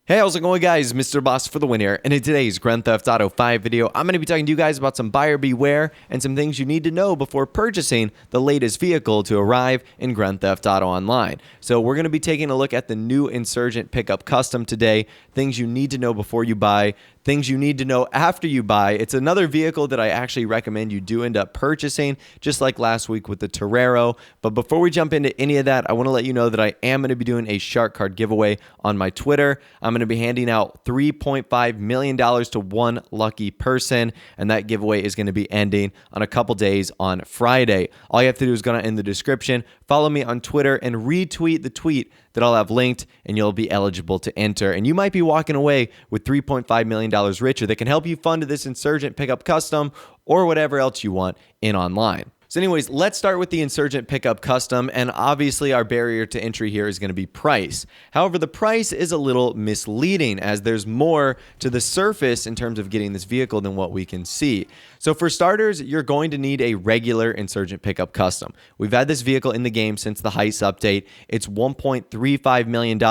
Hey, how's it going, guys? Mr. Boss for the win here, and in today's Grand Theft Auto 5 video, I'm going to be talking to you guys about some buyer beware and some things you need to know before purchasing the latest vehicle to arrive in Grand Theft Auto Online. So we're going to be taking a look at the new Insurgent Pickup Custom today, things you need to know before you buy, things you need to know after you buy. It's another vehicle that I actually recommend you do end up purchasing, just like last week with the Torero. But before we jump into any of that, I want to let you know that I am going to be doing a shark card giveaway on my Twitter. I'm going to be handing out $3.5 million to one lucky person, and that giveaway is going to be ending on a couple days on Friday. All you have to do is go in the description, follow me on Twitter, and retweet the tweet that I'll have linked, and you'll be eligible to enter. And you might be walking away with $3.5 million richer that can help you fund this Insurgent Pickup Custom or whatever else you want in online. So anyways, let's start with the Insurgent Pickup Custom, and obviously our barrier to entry here is going to be price. However, the price is a little misleading as there's more to the surface in terms of getting this vehicle than what we can see. So for starters, you're going to need a regular Insurgent Pickup Custom. We've had this vehicle in the game since the heist update. It's $1.35 million.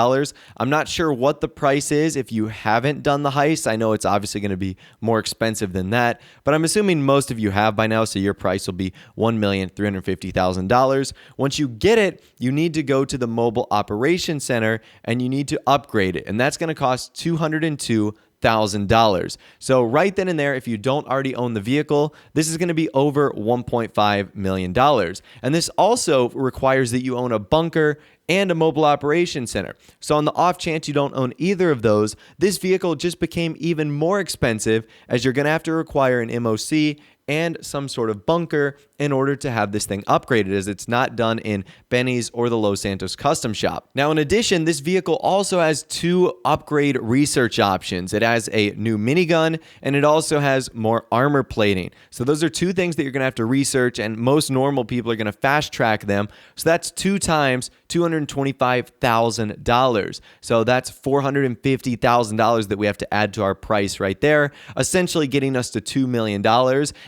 I'm not sure what the price is if you haven't done the heist. I know it's obviously going to be more expensive than that, but I'm assuming most of you have by now, so your price will be $1,350,000. Once you get it, you need to go to the Mobile Operations Center and you need to upgrade it, and that's going to cost $202,000. So right then and there, if you don't already own the vehicle, this is going to be over $1.5 million. And this also requires that you own a bunker and a mobile operations center. So on the off chance you don't own either of those, this vehicle just became even more expensive as you're going to have to require an MOC and some sort of bunker in order to have this thing upgraded, as it's not done in Benny's or the Los Santos custom shop. Now, in addition, this vehicle also has two upgrade research options. It has a new minigun, and it also has more armor plating. So those are two things that you're going to have to research, and most normal people are going to fast track them. So that's 2 times $225,000. So that's $450,000 that we have to add to our price right there, essentially getting us to $2 million.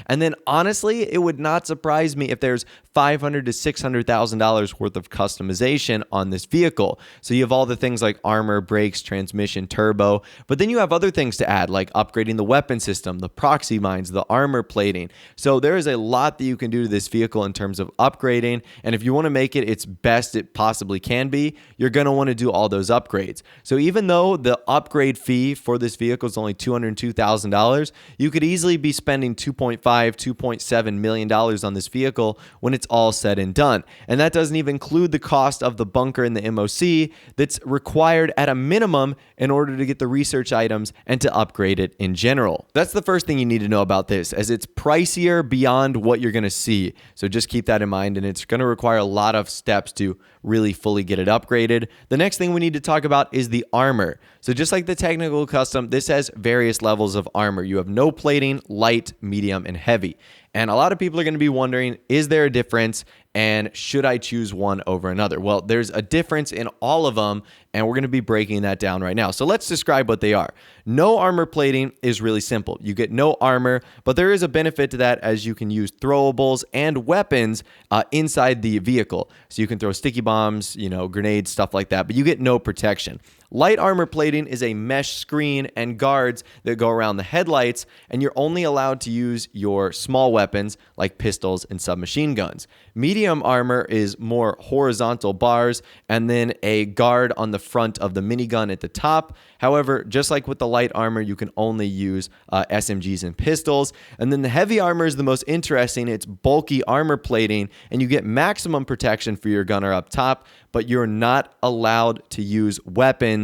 And then honestly, it would not surprise me if there's $500,000 to $600,000 worth of customization on this vehicle. So you have all the things like armor, brakes, transmission, turbo, but then you have other things to add, like upgrading the weapon system, the proxy mines, the armor plating. So there is a lot that you can do to this vehicle in terms of upgrading. And if you want to make it its best it possibly can be, you're going to want to do all those upgrades. So even though the upgrade fee for this vehicle is only $202,000, you could easily be spending $2.7 million on this vehicle when it's all said and done. And that doesn't even include the cost of the bunker and the MOC that's required at a minimum in order to get the research items and to upgrade it in general. That's the first thing you need to know about this, as it's pricier beyond what you're going to see. So just keep that in mind, and it's going to require a lot of steps to really fully get it upgraded. The next thing we need to talk about is the armor. So just like the technical custom, this has various levels of armor. You have no plating, light, medium, and heavy. And a lot of people are going to be wondering, is there a difference, and should I choose one over another? Well, there's a difference in all of them, and we're going to be breaking that down right now. So let's describe what they are. No armor plating is really simple. You get no armor, but there is a benefit to that, as you can use throwables and weapons inside the vehicle. So you can throw sticky bombs, grenades, stuff like that, but you get no protection. Light armor plating is a mesh screen and guards that go around the headlights, and you're only allowed to use your small weapons like pistols and submachine guns. Medium armor is more horizontal bars and then a guard on the front of the minigun at the top. However, just like with the light armor, you can only use SMGs and pistols. And then the heavy armor is the most interesting. It's bulky armor plating, and you get maximum protection for your gunner up top, but you're not allowed to use weapons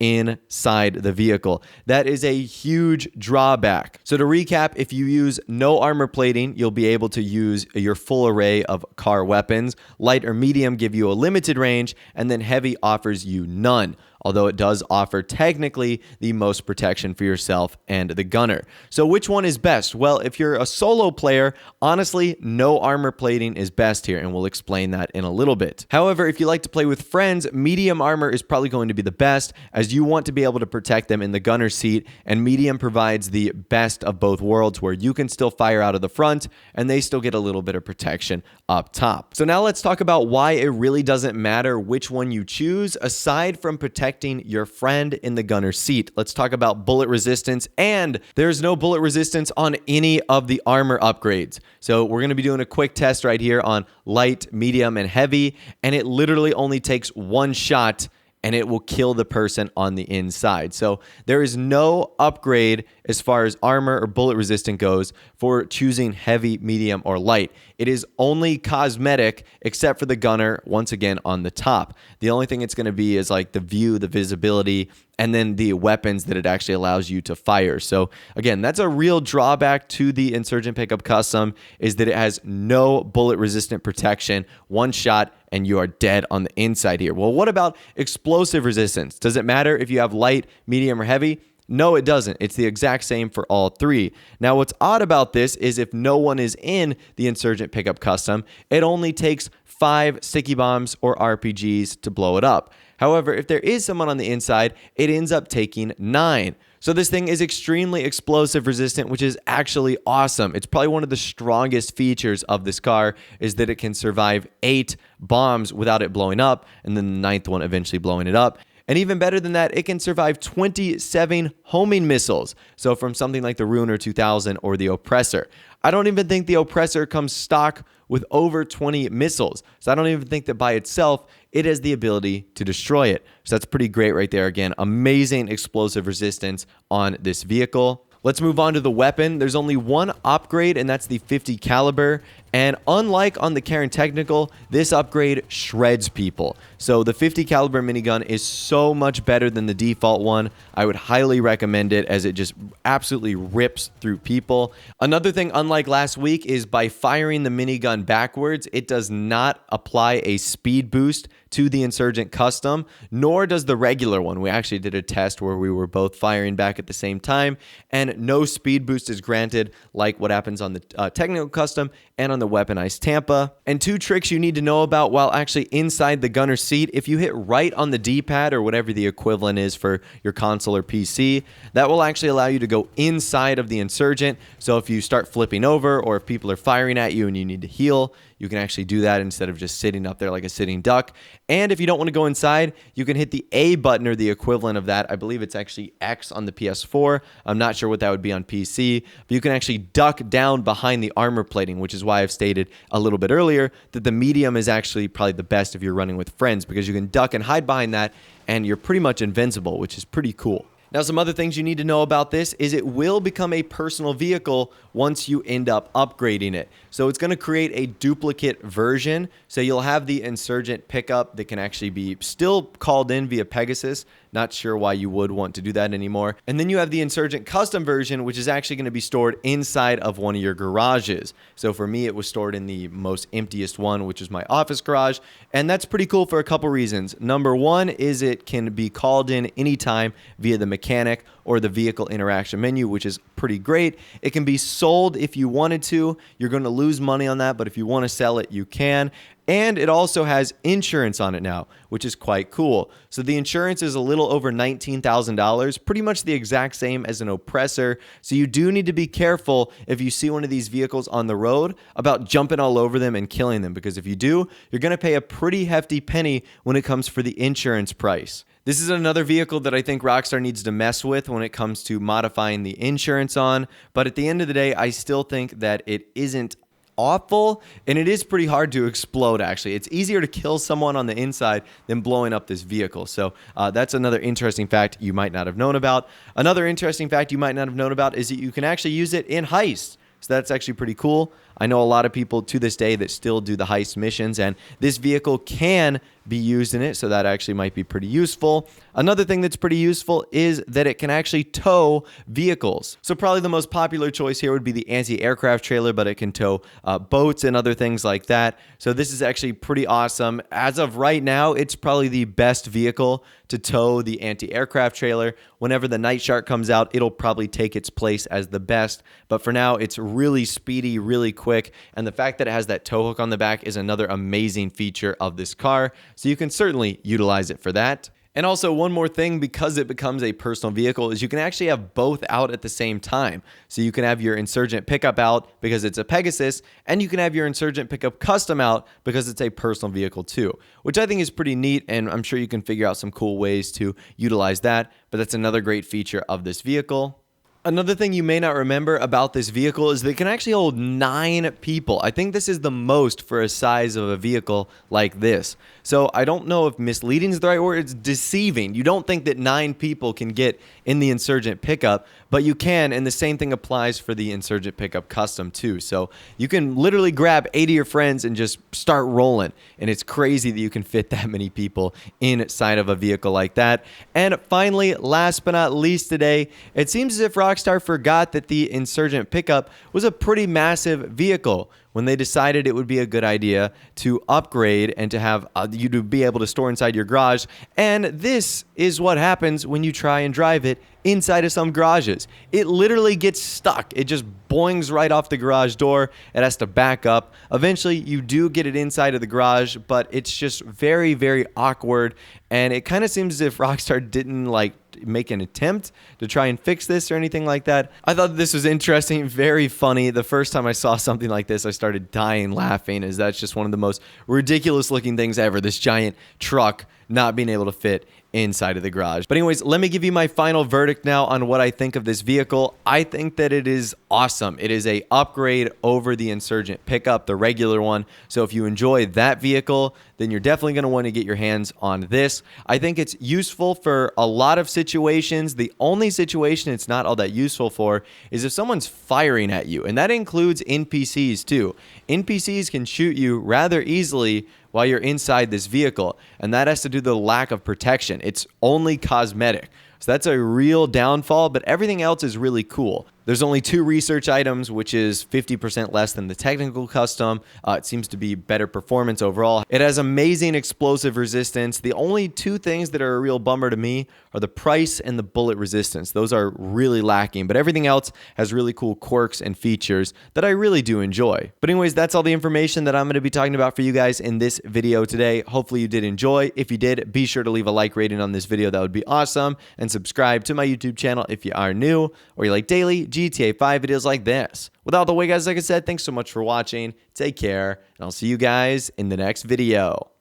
inside the vehicle. That is a huge drawback. So to recap, if you use no armor plating, you'll be able to use your full array of car weapons. Light or medium give you a limited range, and then heavy offers you none, although it does offer technically the most protection for yourself and the gunner. So which one is best? Well, if you're a solo player, honestly, no armor plating is best here, and we'll explain that in a little bit. However, if you like to play with friends, medium armor is probably going to be the best, as you want to be able to protect them in the gunner seat, and medium provides the best of both worlds, where you can still fire out of the front and they still get a little bit of protection up top. So now let's talk about why it really doesn't matter which one you choose, aside from protecting protecting your friend in the gunner's seat. Let's talk about bullet resistance, and there's no bullet resistance on any of the armor upgrades. So we're going to be doing a quick test right here on light, medium, and heavy, and it literally only takes one shot and it will kill the person on the inside. So there is no upgrade as far as armor or bullet resistant goes for choosing heavy, medium, or light. It is only cosmetic except for the gunner, once again, on the top. The only thing it's going to be is like the view, the visibility, and then the weapons that it actually allows you to fire. So again, that's a real drawback to the Insurgent Pickup Custom, is that it has no bullet resistant protection. One shot and you are dead on the inside here. Well, what about explosive resistance? Does it matter if you have light, medium, or heavy? No, it doesn't. It's the exact same for all three. Now, what's odd about this is if no one is in the Insurgent Pickup Custom, it only takes 5 sticky bombs or RPGs to blow it up. However, if there is someone on the inside, it ends up taking 9. So this thing is extremely explosive resistant, which is actually awesome. It's probably one of the strongest features of this car, is that it can survive 8 bombs without it blowing up, and then the 9th one eventually blowing it up. And even better than that, it can survive 27 homing missiles. So from something like the Ruiner 2000 or the Oppressor. I don't even think the Oppressor comes stock with over 20 missiles. So I don't even think that by itself, it has the ability to destroy it. So that's pretty great right there. Again, amazing explosive resistance on this vehicle. Let's move on to the weapon. There's only one upgrade, and that's the 50 caliber. And unlike on the Karen Technical, this upgrade shreds people. So the 50 caliber minigun is so much better than the default one. I would highly recommend it, as it just absolutely rips through people. Another thing, unlike last week, is by firing the minigun backwards, it does not apply a speed boost to the Insurgent Custom, nor does the regular one. We actually did a test where we were both firing back at the same time, and no speed boost is granted like what happens on the Technical Custom and on the weaponized Tampa. And 2 tricks you need to know about while actually inside the gunner's seat: if you hit right on the D-pad, or whatever the equivalent is for your console or PC, that will actually allow you to go inside of the Insurgent. So if you start flipping over, or if people are firing at you and you need to heal, you can actually do that instead of just sitting up there like a sitting duck. And if you don't want to go inside, you can hit the A button, or the equivalent of that. I believe it's actually X on the PS4. I'm not sure what that would be on PC, but you can actually duck down behind the armor plating, which is why I've stated a little bit earlier that the medium is actually probably the best if you're running with friends, because you can duck and hide behind that and you're pretty much invincible, which is pretty cool. Now, some other things you need to know about this is it will become a personal vehicle once you end up upgrading it. So it's going to create a duplicate version. So you'll have the Insurgent pickup that can actually be still called in via Pegasus. Not sure why you would want to do that anymore. And then you have the Insurgent custom version, which is actually going to be stored inside of one of your garages. So for me, it was stored in the most emptiest one, which is my office garage. And that's pretty cool for a couple reasons. Number one is it can be called in anytime via the mechanic or the vehicle interaction menu, which is pretty great. It can be sold if you wanted to. You're going to lose money on that, but if you want to sell it, you can. And it also has insurance on it now, which is quite cool. So the insurance is a little over $19,000, pretty much the exact same as an Oppressor. So you do need to be careful if you see one of these vehicles on the road about jumping all over them and killing them, because if you do, you're going to pay a pretty hefty penny when it comes for the insurance price. This is another vehicle that I think Rockstar needs to mess with when it comes to modifying the insurance on. But at the end of the day, I still think that it isn't awful, and it is pretty hard to explode. Actually, it's easier to kill someone on the inside than blowing up this vehicle. So that's another interesting fact you might not have known about. Another interesting fact you might not have known about is that you can actually use it in heists. So that's actually pretty cool. I know a lot of people to this day that still do the heist missions, and this vehicle can be used in it, so that actually might be pretty useful. Another thing that's pretty useful is that it can actually tow vehicles. So probably the most popular choice here would be the anti-aircraft trailer, but it can tow boats and other things like that. So this is actually pretty awesome. As of right now, it's probably the best vehicle to tow the anti-aircraft trailer. Whenever the Night Shark comes out, it'll probably take its place as the best. But for now, it's really speedy, really quick. And the fact that it has that tow hook on the back is another amazing feature of this car. So you can certainly utilize it for that. And also one more thing, because it becomes a personal vehicle, is you can actually have both out at the same time. So you can have your Insurgent pickup out because it's a Pegasus, and you can have your Insurgent pickup custom out because it's a personal vehicle too, which I think is pretty neat, and I'm sure you can figure out some cool ways to utilize that, but that's another great feature of this vehicle. Another thing you may not remember about this vehicle is that it can actually hold 9 people. I think this is the most for a size of a vehicle like this. So I don't know if misleading is the right word. It's deceiving. You don't think that 9 people can get in the Insurgent pickup, but you can, and the same thing applies for the Insurgent pickup custom too. So you can literally grab 8 of your friends and just start rolling, and it's crazy that you can fit that many people inside of a vehicle like that. And finally, last but not least today, it seems as if Rockstar forgot that the Insurgent pickup was a pretty massive vehicle when they decided it would be a good idea to upgrade and to have you to be able to store inside your garage. And this is what happens when you try and drive it inside of some garages. It literally gets stuck. It just boings right off the garage door. It has to back up. Eventually, you do get it inside of the garage, but it's just very, very awkward. And it kind of seems as if Rockstar didn't like make an attempt to try and fix this or anything like that. I thought this was interesting, very funny. The first time I saw something like this, I started dying laughing, as that's just one of the most ridiculous looking things ever. This giant truck not being able to fit inside of the garage. But anyways, let me give you my final verdict now on what I think of this vehicle. I think that it is awesome. It is a upgrade over the Insurgent pickup, the regular one. So if you enjoy that vehicle, then you're definitely going to want to get your hands on this. I think it's useful for a lot of situations. The only situation it's not all that useful for is if someone's firing at you, and that includes NPCs too. NPCs can shoot you rather easily while you're inside this vehicle, and that has to do with the lack of protection. It's only cosmetic. So that's a real downfall, but everything else is really cool. There's only 2 research items, which is 50% less than the technical custom. It seems to be better performance overall. It has amazing explosive resistance. The only 2 things that are a real bummer to me are the price and the bullet resistance. Those are really lacking, but everything else has really cool quirks and features that I really do enjoy. But anyways, that's all the information that I'm going to be talking about for you guys in this video today. Hopefully you did enjoy. If you did, be sure to leave a like rating on this video. That would be awesome. And subscribe to my YouTube channel if you are new or you like daily GTA 5 videos like this. With all the way, guys, like I said, thanks so much for watching. Take care, and I'll see you guys in the next video.